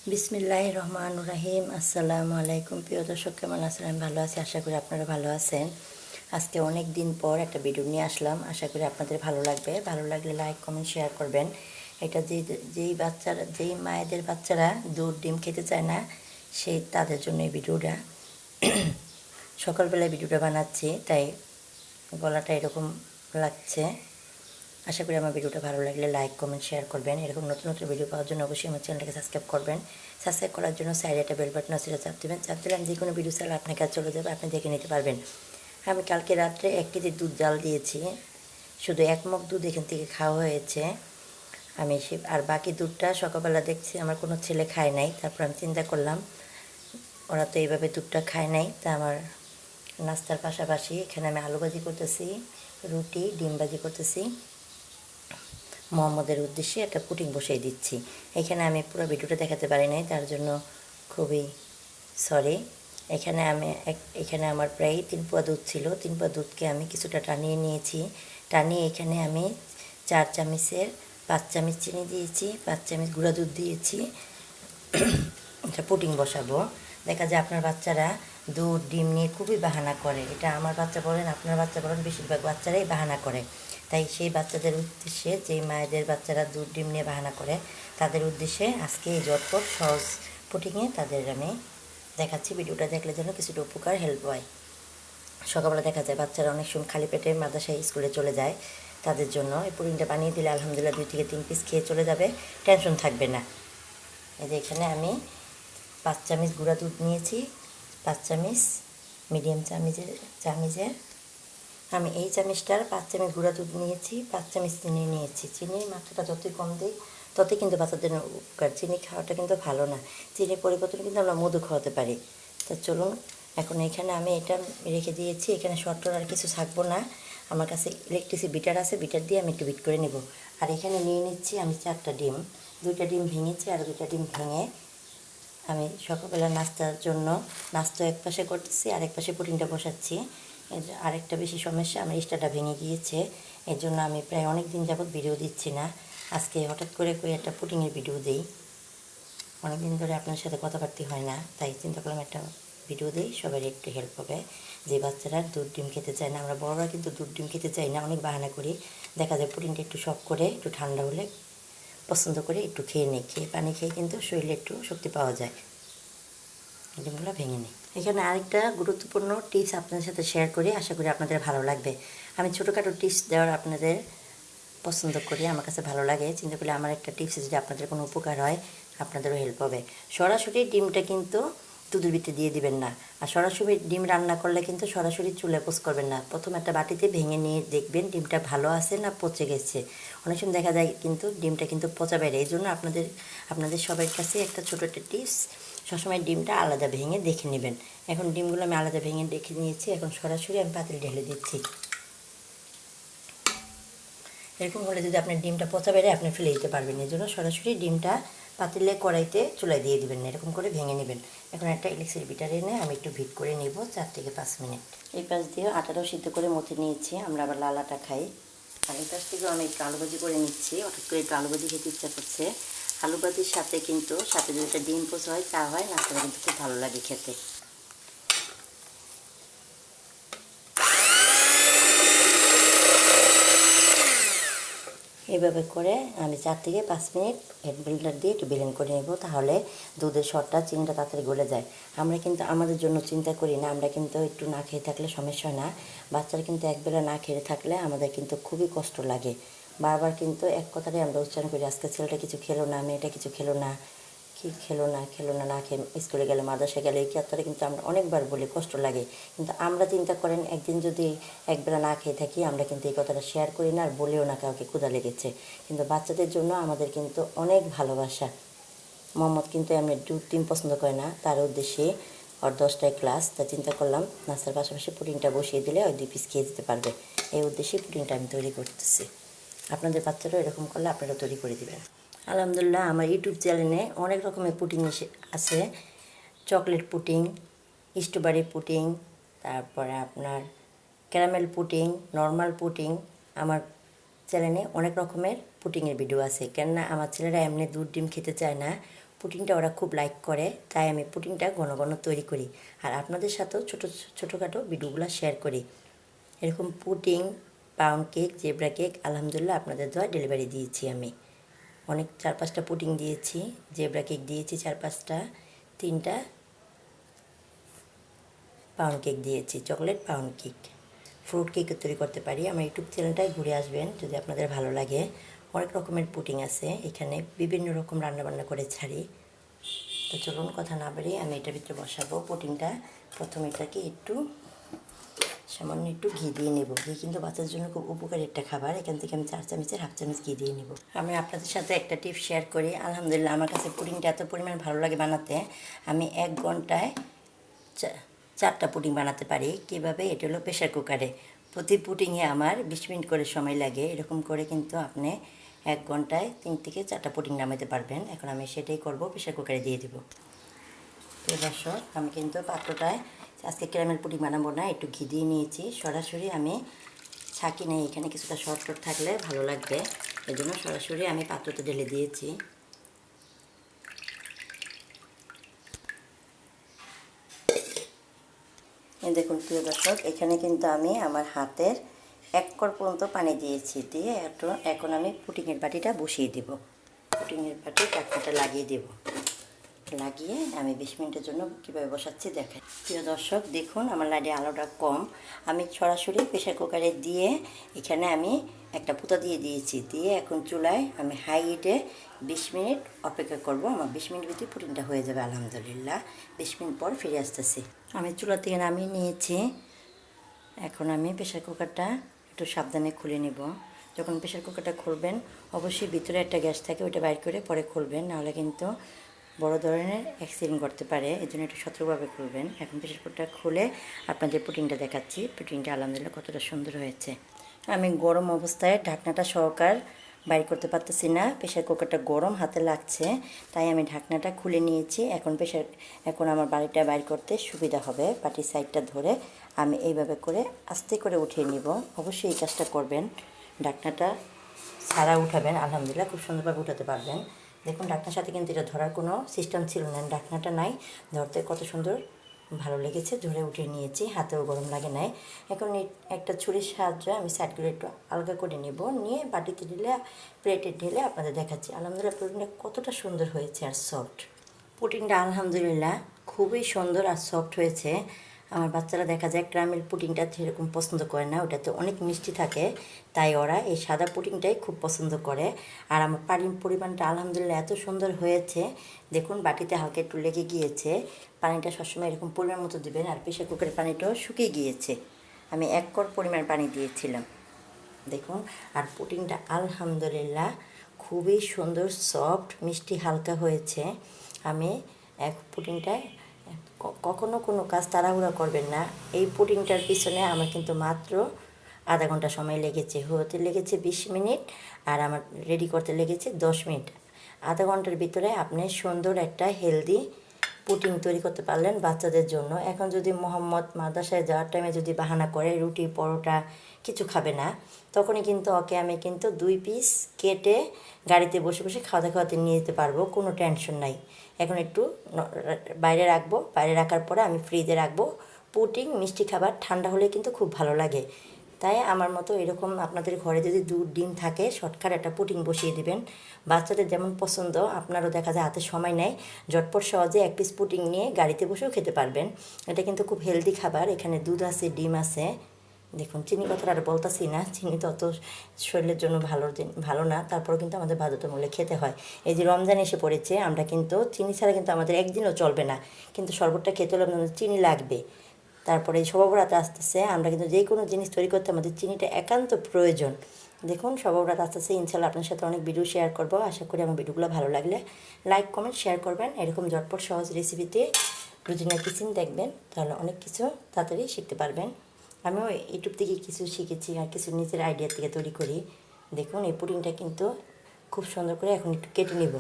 বিসমিল্লাহির রহমানির রহিম। আসসালামু আলাইকুম। প্রিয় দর্শক, কেমন আছেন? আমি ভালো আছি, আশা করি আপনারা ভালো আছেন। আজকে অনেক দিন পর একটা ভিডিও নিয়ে আসলাম, আশা করি আপনাদের ভালো লাগবে। ভালো লাগলে লাইক কমেন্ট শেয়ার করবেন। এটা যেই মায়েদের বাচ্চারা দুধ ডিম খেতে চায় না, তাদের জন্য এই ভিডিওটা। সকালবেলায় ভিডিওটা বানাচ্ছি, তাই গলাটা এরকম লাগছে। আশা করি আমার ভিডিওটা ভালো লাগলে লাইক কমেন্ট শেয়ার করবেন। এরকম নতুন নতুন ভিডিও পাওয়ার জন্য অবশ্যই আমার চ্যানেলটাকে সাবস্ক্রাইব করবেন। সাবস্ক্রাইব করার জন্য সাইডে একটা বেল বাটন আছে, চাপ দেবেন। চাপ দিলে আমি যে কোনো ভিডিও চাইলে আপনার কাছে চলে যাবে, আপনি দেখে নিতে পারবেন। আমি কালকে রাত্রে 1 কেজি দুধ জাল দিয়েছি, শুধু 1 মগ দুধ এখান থেকে খাওয়া হয়েছে। আর বাকি দুধটা সকালবেলা দেখছি আমার কোনো ছেলে খায় নাই। তারপর আমি চিন্তা করলাম ওরা তো এইভাবে দুধটা খায় নাই, তা আমার নাস্তার পাশাপাশি এখানে আমি আলু ভাজি করতেছি, রুটি ডিম ভাজি করতেছি। মোহাম্মদের উদ্দেশ্যে একটা পুটিং বসিয়ে দিচ্ছি। এখানে আমি পুরো ভিডিওটা দেখাতে পারি নাই, তার জন্য খুবই সরি। এখানে আমার প্রায় 3 পোয়া দুধ ছিল। 3 পোয়া দুধকে আমি কিছুটা টানিয়ে নিয়েছি। টানিয়ে এখানে আমি 4 চামচের 5 চামচ চিনি দিয়েছি, 5 চামচ গুঁড়া দুধ দিয়েছি। এটা পুটিং বসাবো। দেখা যায় আপনার বাচ্চারা দুধ ডিম নিয়ে খুবই বাহানা করে। এটা আমার বাচ্চা বলেন, আপনার বাচ্চা বলেন, বেশিরভাগ বাচ্চারাই বাহানা করে। তাই সেই বাচ্চাদের উদ্দেশ্যে, যেই মায়েদের বাচ্চারা দুধ ডিম নিয়ে বাহানা করে, তাদের উদ্দেশ্যে আজকে এই ঝটপট সহজ পুটিংয়ে তাদের আমি দেখাচ্ছি। ভিডিওটা দেখলে যেন কিছুটা উপকার হেল্প হয়। সকালবেলা দেখা যায় বাচ্চারা অনেক সময় খালি পেটে মাদ্রাসায় স্কুলে চলে যায়, তাদের জন্য এই পুডিংটা বানিয়ে দিলে আলহামদুলিল্লাহ 2 থেকে 3 পিস খেয়ে চলে যাবে, টেনশন থাকবে না। এই যে এখানে আমি 5 চামচ গুঁড়া দুধ নিয়েছি, 5 চামচ মিডিয়াম চামচের আমি এই চামচটার 5 চামচ গুঁড়া দুধ নিয়েছি, 5 চামচ চিনি নিয়েছি। চিনির মাত্রাটা যতই কম দিই ততই কিন্তু বাচ্চাদের উপকার। চিনি খাওয়াটা কিন্তু ভালো না, চিনির পরিবর্তন কিন্তু আমরা মধু খাওয়াতে পারি। তো চলুন, এখন এখানে আমি এটা রেখে দিয়েছি। এখানে শর্টর আর কিছু থাকবো না। আমার কাছে ইলেকট্রিসিটি বিটার আছে, বিটার দিয়ে আমি একটু বিট করে নেব। আর এখানে নিয়ে নিচ্ছি আমি 4টা ডিম। 2টা ডিম ভেঙেছি, আর 2টা ডিম ভেঙে আমি সকালবেলা নাস্তার জন্য নাস্তা এক পাশে করতেছি, আর এক পাশে পুডিংটা বসাচ্ছি। আরেকটা বেশি সমস্যা, আমার স্টারটা ভেঙে গিয়েছে। এর জন্য আমি প্রায় অনেক দিন যাবৎ ভিডিও দিচ্ছি না। আজকে হঠাৎ করে একটা পুডিংয়ের ভিডিও দিই। অনেক দিন ধরে আপনার সাথে কথাবার্তা হয় না, তাই চিন্তা করলাম একটা ভিডিও দিই, সবারই একটু হেল্প হবে। যে বাচ্চারা দুধ ডিম খেতে চায় না, আমরা বড়রা কিন্তু দুধ ডিম খেতে চাই না, অনেক বাহানা করি। দেখা যায় পুডিংটা একটু শক্ত করে, একটু ঠান্ডা হলে পছন্দ করে একটু খেয়ে নিই। পানি খেয়ে কিন্তু শরীরে একটু শক্তি পাওয়া যায়। ডিমগুলো ভেঙে নিই। এখানে আরেকটা গুরুত্বপূর্ণ টিপস আপনাদের সাথে শেয়ার করি, আশা করি আপনাদের ভালো লাগবে। আমি ছোটোখাটো টিপস দেওয়ার আপনাদের পছন্দ করি, আমার কাছে ভালো লাগে। চিন্তা করলে আমার একটা টিপস যদি আপনাদের কোনো উপকার হয়, আপনাদেরও হেল্প হবে। সরাসরি ডিমটা কিন্তু দুধের ভিতরে দিয়ে দিবেন না। আর সরাসরি ডিম রান্না করলে কিন্তু সরাসরি চুলায় পোস্ট করবেন না। প্রথম একটা বাটিতে ভেঙে নিয়ে দেখবেন ডিমটা ভালো আছে না পচে গেছে। অনেক সময় দেখা যায় কিন্তু ডিমটা কিন্তু পচা বেড়ে। এই জন্য আপনাদের সবার কাছে একটা ছোটো একটা টিপস, সবসময় ডিমটা আলাদা ভেঙে দেখে নেবেন। এখন ডিমগুলো আমি আলাদা ভেঙে দেখে নিয়েছি। এখন সরাসরি আমি পাতিলে ঢেলে দিচ্ছি। এরকম হলে যদি আপনার ডিমটা পচা বেড়ে, আপনি ফেলে দিতে পারবেন। এই জন্য সরাসরি ডিমটা পাতিলে কড়াইতে চুলায় দিয়ে দিবেন না, এরকম করে ভেঙে নেবেন। এখন একটা ইলেকট্রিক বিটার এনে আমি একটু ভিট করে নেব 4 থেকে 5 মিনিট। এই পাশ দিয়ে আটাটাও সিদ্ধ করে মথে নিয়েছি, আমরা আবার লাল আটা খাই। আর এই পাশ থেকেও আমি একটু আলু ভাজি করে নিচ্ছি। হঠাৎ করে একটু আলু ভাজি খেতে ইচ্ছা করছে। আলু ভাজির সাথে যদি একটা ডিম পোচা হয়, চা হয়, নাস্তাটা কিন্তু খুব ভালো লাগে খেতে। এইভাবে করে আমি 4 থেকে 5 মিনিট হেড ব্লেন্ডার দিয়ে একটু ব্লেন্ড করে নেব, তাহলে দুধের সরটা চিনিটা তাড়াতাড়ি গলে যায়। আমরা কিন্তু আমাদের জন্য চিন্তা করি না, আমরা কিন্তু একটু না খেয়ে থাকলে সমস্যা হয় না। বাচ্চারা কিন্তু একবেলা না খেয়ে থাকলে আমাদের কিন্তু খুবই কষ্ট লাগে। বারবার কিন্তু এক কথাটাই আমরা উচ্চারণ করি, আজকে ছেলেটা কিছু খেলো না, মেয়েটা কিছু খেলো না, কি খেলো না, না খেয়ে স্কুলে গেলে, মাদ্রাসায় গেলে, এই কথাটা কিন্তু আমরা অনেকবার বলি, কষ্ট লাগে। কিন্তু আমরা চিন্তা করেন, একদিন যদি একবেলা না খেয়ে থাকি, আমরা কিন্তু এই কথাটা শেয়ার করি না, আর বলিও না কাউকে ক্ষুধা লেগেছে। কিন্তু বাচ্চাদের জন্য আমাদের কিন্তু অনেক ভালোবাসা। মোহাম্মদ কিন্তু এমনি দুধ ডিম পছন্দ করে না, তার উদ্দেশ্যে ওর 10টায় ক্লাস, তা চিন্তা করলাম নাস্তার পাশাপাশি পুডিংটা বসিয়ে দিলে ওই 2 পিস খেয়ে দিতে পারবে। এই উদ্দেশ্যে পুডিংটা আমি তৈরি করতেছি। আপনাদের বাচ্চারাও এরকম করলে আপনারা তৈরি করে দেবেন। আলহামদুলিল্লাহ, আমার ইউটিউব চ্যানেলে অনেক রকমের পুডিং আছে। চকলেট পুডিং, স্ট্রবেরি পুডিং, তারপরে আপনার ক্যারামেল পুডিং, নর্মাল পুডিং। আমার চ্যানেলে অনেক রকমের পুডিংয়ের ভিডিও আছে। কেননা আমার ছেলেরা এমনি দুধ ডিম খেতে চায় না, পুডিংটা ওরা খুব লাইক করে, তাই আমি পুডিংটা ঘন ঘন তৈরি করি আর আপনাদের সাথেও ছোটোখাটো ভিডিওগুলো শেয়ার করি। এরকম pudding, pound cake, zebra cake আলহামদুলিল্লাহ আপনাদের দোয়া ডেলিভারি দিয়েছি আমি। অনেক 4-5টা পুডিং দিয়েছি, জেব্রা কেক দিয়েছি 4-5টা, 3টা পাউন্ড কেক দিয়েছি, চকলেট পাউন্ড কেক। ফ্রুট কেকও তৈরি করতে পারি। আমার ইউটিউব চ্যানেলটায় ঘুরে আসবেন যদি আপনাদের ভালো লাগে। অনেক রকমের পুডিং আছে, এখানে বিভিন্ন রকম রান্নাবান্না করে ছাড়ি। তো চলুন কথা না বাড়িয়ে আমি এটার ভিতরে বসাবো পুডিংটা। প্রথমে এটাকে সামান্য একটু ঘি দিয়ে নেব। ঘি কিন্তু বাচ্চাদের জন্য খুব উপকারী একটা খাবার। এখান থেকে আমি 4 চামচের হাফ চামচ ঘি দিয়ে নেব। আমি আপনাদের সাথে একটা টিপস শেয়ার করি। আলহামদুলিল্লাহ আমার কাছে পুডিংটা এত পরিমাণ ভালো লাগে বানাতে, আমি 1 ঘন্টায় 4টা পুডিং বানাতে পারি। কীভাবে? এটা হলো প্রেশার কুকারে। প্রতি পুডিংয়ে আমার 20 মিনিট করে সময় লাগে। এরকম করে কিন্তু আপনি 1 ঘন্টায় 3 থেকে 4টা পুডিং নামাতে পারবেন। এখন আমি সেটাই করব, প্রেশার কুকারে দিয়ে দেবো। তো দর্শক, আমি কিন্তু পাত্রটায় আজকে ক্যারামেল পুডিং বানাবো না, একটু ঘি দিয়ে নিয়েছি। সরাসরি আমি ছাঁকি নেই, এখানে কিছুটা শর্ট থাকলে ভালো লাগবে, এই জন্য সরাসরি আমি পাত্রতে ঢেলে দিয়েছি। দেখুন প্রিয় দর্শক, এখানে কিন্তু আমি আমার হাতের 1 কড় পর্যন্ত পানি দিয়েছি। দিয়ে এখন আমি পুডিংয়ের বাটিটা বসিয়ে দেব। পুডিংয়ের বাটি ঢাকনাটা লাগিয়ে দেব। লাগিয়ে আমি 20 মিনিটের জন্য কীভাবে বসাচ্ছি দেখাই। প্রিয় দর্শক দেখুন, আমার লাইটে আলোটা কম, আমি সরাসরি প্রেশার কুকারে দিয়ে এখানে আমি একটা পুঁতা দিয়ে দিয়েছি। দিয়ে এখন চুলায় আমি হাই হিটে 20 মিনিট অপেক্ষা করব। আমার 20 মিনিট ভিতরে পুডিংটা হয়ে যাবে আলহামদুলিল্লাহ। 20 মিনিট পর ফিরে আসতেছি। আমি চুলা থেকে নামিয়ে নিয়েছি। এখন আমি প্রেশার কুকারটা একটু সাবধানে খুলে নেব। যখন প্রেশার কুকারটা খুলবেন অবশ্যই ভিতরে একটা গ্যাস থাকে, ওইটা বাইর করে পরে খুলবেন, নাহলে কিন্তু বড় ধরনের অ্যাক্সিডেন্ট করতে পারে। এই জন্য একটু সতর্কভাবে খুলবেন। এখন প্রেশার কুকারটা খুলে আপনাদের পুডিংটা দেখাচ্ছি। পুডিংটা আলহামদুলিল্লাহ কতটা সুন্দর হয়েছে। আমি গরম অবস্থায় ঢাকনাটা সহকার বাইর করতে পারতেছি না, প্রেশার কুকারটা গরম, হাতে লাগছে, তাই আমি ঢাকনাটা খুলে নিয়েছি। এখন আমার বাড়িটা বাইর করতে সুবিধা হবে। বাটির সাইডটা ধরে আমি এইভাবে করে আস্তে করে উঠিয়ে নিব। অবশ্যই এই কাজটা করবেন, ঢাকনাটা ছাড়া উঠাবেন, আলহামদুলিল্লাহ খুব সুন্দরভাবে উঠাতে পারবেন। দেখুন ঢাকনার সাথে কিন্তু এটা ধরার কোনো সিস্টেম ছিল না, ঢাকনাটা নাই, ধরতে কত সুন্দর ভালো লেগেছে, ধরে উঠিয়ে নিয়েছি, হাতেও গরম লাগে নাই। এখন একটা ছুরির সাহায্যে আমি সাইডগুলো একটু আলগা করে নেব, নিয়ে বাটিতে ঢেলে প্লেটে ঢেলে আপনাদের দেখাচ্ছি। আলহামদুলিল্লাহ পুডিংটা কতটা সুন্দর হয়েছে আর সফট। পুডিংটা আলহামদুলিল্লাহ খুবই সুন্দর আর সফট হয়েছে। আমার বাচ্চারা দেখা যায় ক্যারামেল পুডিংটা সেরকম পছন্দ করে না, ওটাতে অনেক মিষ্টি থাকে, তাই ওরা এই সাদা পুডিংটাই খুব পছন্দ করে। আর আমার পানির পরিমাণটা আলহামদুলিল্লাহ এত সুন্দর হয়েছে। দেখুন বাটিতে হালকা একটু লেগে গিয়েছে। পানিটা সবসময় এরকম পরিমাণ মতো দেবেন। আর প্রেশার কুকারের পানিটাও শুকিয়ে গিয়েছে, আমি 1 কড় পরিমাণ পানি দিয়েছিলাম। দেখুন, আর পুডিংটা আলহামদুলিল্লাহ খুবই সুন্দর, সফট, মিষ্টি, হালকা হয়েছে। আমি পুডিংটায় কখনো কোনো কাজ তাড়াহুড়া করবেন না। এই পুডিংটার পিছনে আমার কিন্তু মাত্র আধা ঘন্টা সময় লেগেছে, হতে লেগেছে 20 মিনিট, আর আমার রেডি করতে লেগেছে 10 মিনিট। আধা ঘন্টার ভিতরে আপনি সুন্দর একটা হেলদি পুডিং তৈরি করতে পারলেন বাচ্চাদের জন্য। এখন যদি মোহাম্মদ মাদ্রাসায় যাওয়ার টাইমে যদি বাহানা করে রুটি পরোটা কিছু খাবে না, তখনই কিন্তু ওকে আমি কিন্তু 2 পিস কেটে গাড়িতে বসে বসে খাওয়াতে নিয়ে যেতে পারবো, কোনো টেনশন নাই। এখন একটু বাইরে রাখবো, বাইরে রাখার পরে আমি ফ্রিজে রাখবো। পুডিং মিষ্টি খাবার ঠান্ডা হলে কিন্তু খুব ভালো লাগে। তাই আমার মতো এরকম আপনাদের ঘরে যদি দুধ ডিম থাকে, শর্টকাট একটা পুডিং বসিয়ে দিবেন। বাচ্চাদের যেমন পছন্দ, আপনারও দেখা যায় হাতে সময় নেয়, ঝটপট সহজে 1 পিস পুডিং নিয়ে গাড়িতে বসেও খেতে পারবেন। এটা কিন্তু খুব হেলদি খাবার, এখানে দুধ আছে, ডিম আছে। দেখুন চিনি কথাটা আর বলতেছি না, চিনি তো অত শরীরের জন্য ভালো না, তারপরেও কিন্তু আমাদের বাধ্যতামূলক খেতে হয়। এই যে রমজান এসে পড়েছে, আমরা কিন্তু চিনি ছাড়া কিন্তু আমাদের একদিনও চলবে না, কিন্তু শরবতটা খেতে হলে আমাদের চিনি লাগবে। তারপরে শবে আসতেছে, আমরা কিন্তু যে কোনো জিনিস তৈরি করতে আমাদের চিনিটা একান্ত প্রয়োজন। দেখুন শবে আসতেছে, ইনশাল্লাহ আপনার সাথে অনেক ভিডিও শেয়ার করব। আশা করি আমার ভিডিওগুলো ভালো লাগলে লাইক কমেন্ট শেয়ার করবেন। এরকম ঝটপট সহজ রেসিপিতে রুজিনা কিচেন দেখবেন, তাহলে অনেক কিছু তাড়াতাড়ি শিখতে পারবেন। আমিও ইউটিউব থেকে কিছু শিখেছি আর কিছু নিজের আইডিয়া থেকে তৈরি করি। দেখুন এই পুডিংটা কিন্তু খুব সুন্দর করে এখন একটু কেটে নেব।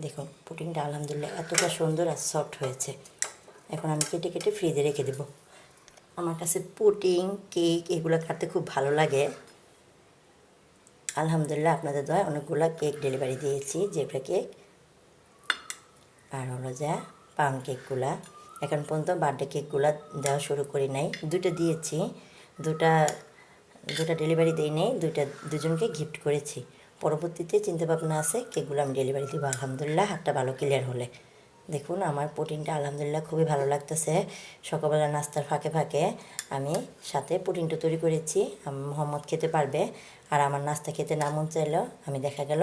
দেখুন পুডিংটা আলহামদুলিল্লাহ এতটা সুন্দর আর সফট হয়েছে। এখন আমি কেটে কেটে ফ্রিজে রেখে দেব। আমার কাছে পুডিং কেক এগুলো খেতে খুব ভালো লাগে। আলহামদুলিল্লাহ আপনাদের দয়ায় অনেকগুলো কেক ডেলিভারি দিয়েছি, জেব্রা কেক আর হলো যা পাউন্ড কেকগুলা। এখন পর্যন্ত বার্থডে কেকগুলা দেওয়া শুরু করি নাই, দুটো দিয়েছি, দুটা দুটা ডেলিভারি দিই নেই, দুজনকে গিফট করেছি। পরবর্তীতে চিন্তাভাবনা আছে কেকগুলো আমি ডেলিভারি দেবো আলহামদুলিল্লাহ, হাতটা ভালো ক্লিয়ার হলে। দেখুন আমার প্রোটিনটা আলহামদুলিল্লাহ খুবই ভালো লাগতেছে। সকালবেলা নাস্তার ফাঁকে ফাঁকে আমি সাথে প্রোটিনটা তৈরি করেছি, মোহাম্মদ খেতে পারবে। আর আমার নাস্তা খেতে না মন চাইলেও আমি দেখা গেল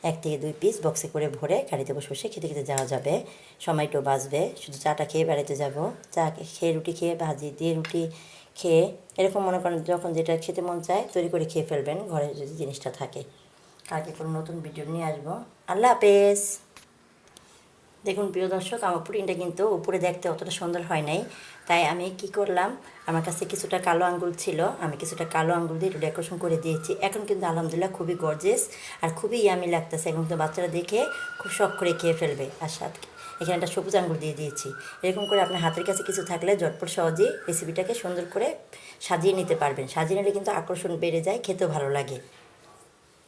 1 থেকে 2 পিস বক্সে করে ভরে গাড়িতে বসে বসে খেতে খেতে যাওয়া যাবে, সময়টাও বাঁচবে। শুধু চাটা খেয়ে বেড়াতে যাব, চা খেয়ে রুটি খেয়ে ভাজি দিয়ে রুটি খেয়ে এরকম মনে করেন যখন যেটা খেতে মন চায় তৈরি করে খেয়ে ফেলবেন ঘরে যদি জিনিসটা থাকে। কালকে কোনো নতুন ভিডিও নিয়ে আসবো। আল্লাহ হাফেজ। দেখুন প্রিয় দর্শক, আমার পুডিংটা কিন্তু উপরে দেখতে অতটা সুন্দর হয় নাই, তাই আমি কি করলাম, আমার কাছে কিছুটা কালো আঙ্গুল ছিল, আমি কিছুটা কালো আঙ্গুল দিয়ে একটু ডেকোরেশন করে দিয়েছি। এখন কিন্তু আলহামদুলিল্লাহ খুবই গর্জিয়াস আর খুবই ইয়ামি লাগতেছে। এখন কিন্তু বাচ্চারা দেখে খুব শখ করে খেয়ে ফেলবে। আর সাথে এখানে একটা সবুজ আঙ্গুর দিয়ে দিয়েছি। এরকম করে আপনার হাতের কাছে কিছু থাকলে ঝটপট সহজেই রেসিপিটাকে সুন্দর করে সাজিয়ে নিতে পারবেন। সাজিয়ে নিলে কিন্তু আকর্ষণ বেড়ে যায়, খেতেও ভালো লাগে।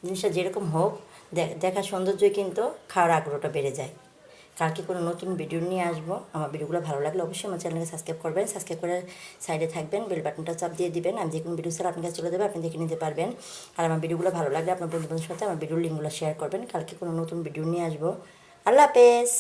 জিনিসটা যেরকম হোক, দেখার সৌন্দর্যই কিন্তু খাওয়ার আগ্রহটা বেড়ে যায়। কালকে কোনো নতুন ভিডিও নিয়ে আসবো। আমার ভিডিওগুলো ভালো লাগলে অবশ্যই আমার চ্যানেলকে সাবস্ক্রাইব করবেন, সাবস্ক্রাইব করে সাইডে থাকবেন, বেল বাটনটা চাপ দিয়ে দিবেন। আমি যে কোনো ভিডিও ছাড়া আপনার কাছে চলে যাবে, আপনি দেখে নিতে পারবেন। আর আমার ভিডিওগুলো ভালো লাগলে আপনার বন্ধুবান্ধবের সাথে আমার ভিডিওর লিঙ্কগুলো শেয়ার করবেন। কালকে কোনো নতুন ভিডিও নিয়ে আসবো। আল্লাহ হাফেজ।